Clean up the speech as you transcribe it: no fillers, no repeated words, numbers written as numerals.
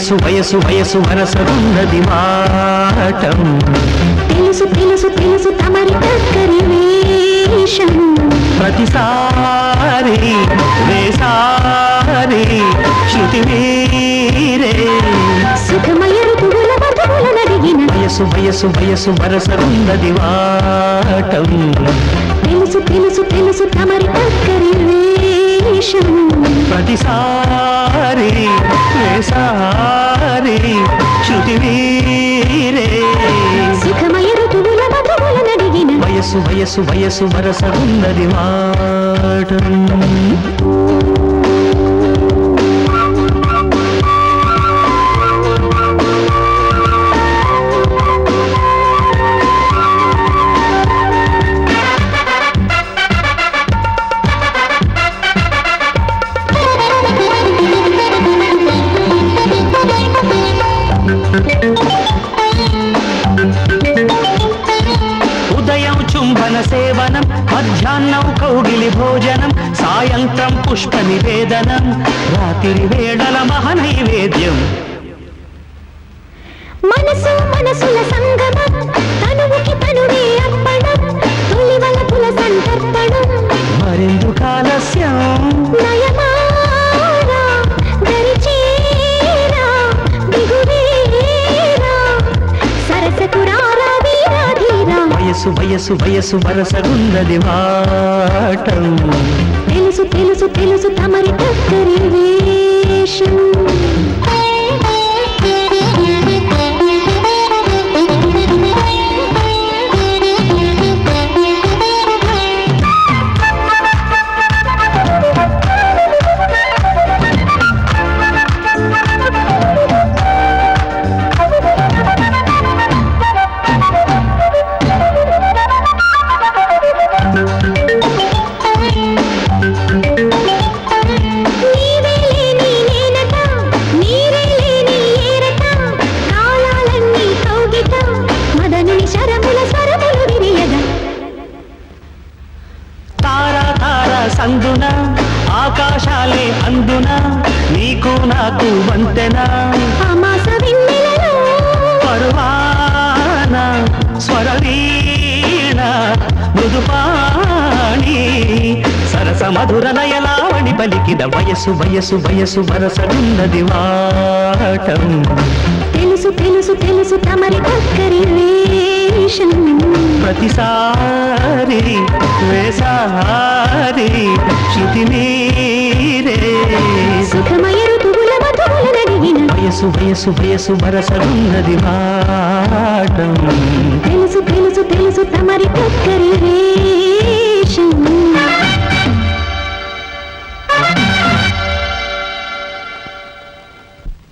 వయసు వయసు వయసు వరసగున్నది వాటం తెలుసు తెలుసు తెలుసు తమరి దగ్గరి వేషం ప్రతిసారి వేసారి శృతి వీరే సుఖమయ ఋతువుల మధువుల నడిగిన వయసు వయసు వయసు వరసగున్నది వాటం తెలుసు తెలుసు తెలుసు తమరి దగ్గరి వేషం ప్రతిసారి వేసారి శృతి వీరే సుఖమయ ఋతువుల మధువుల నడిగిన వయసు వయసు వయసు వరసగున్నది వాటం ఉదయం చుంబన సేవనం మధ్యాహ్నం కౌగిలి భోజనం సాయంత్రం పుష్ప నివేదనం రాత్రి వేళల మహనైవేద్యం మనసు మనసుల సంగమం తనువుకి తనువే అర్పణం తొలివలపుల సంతర్పణం మరెందుకు ఆలస్యం నయమారా దరిచేరా దిగువేరా సరసకురారా వీరాధీరా వయసు వయసు వయసు వరసగున్నది వాటం తెలుసు తెలుసు తెలుసు తమరి దగ్గరి వేషం అందున ఆకాశాలే అందున నీకు నాకు వంతెన పరువాన స్వరవీణ మృదుపాణి సరస మధుర నయలావణి పలికిన వయసు వయసు వయసు వరసగున్నది వాటం తెలుసు తెలుసు తెలుసు తమరి దగ్గరి వేషం ప్రతిసారి వేసారి శృతి మీరే సుఖమయ ఋతువుల మధువుల నడిగిన వయసు వయసు వయసు వరసగున్నది వాటం తెలుసు తెలుసు తెలుసు తమరి దగ్గరి వేషం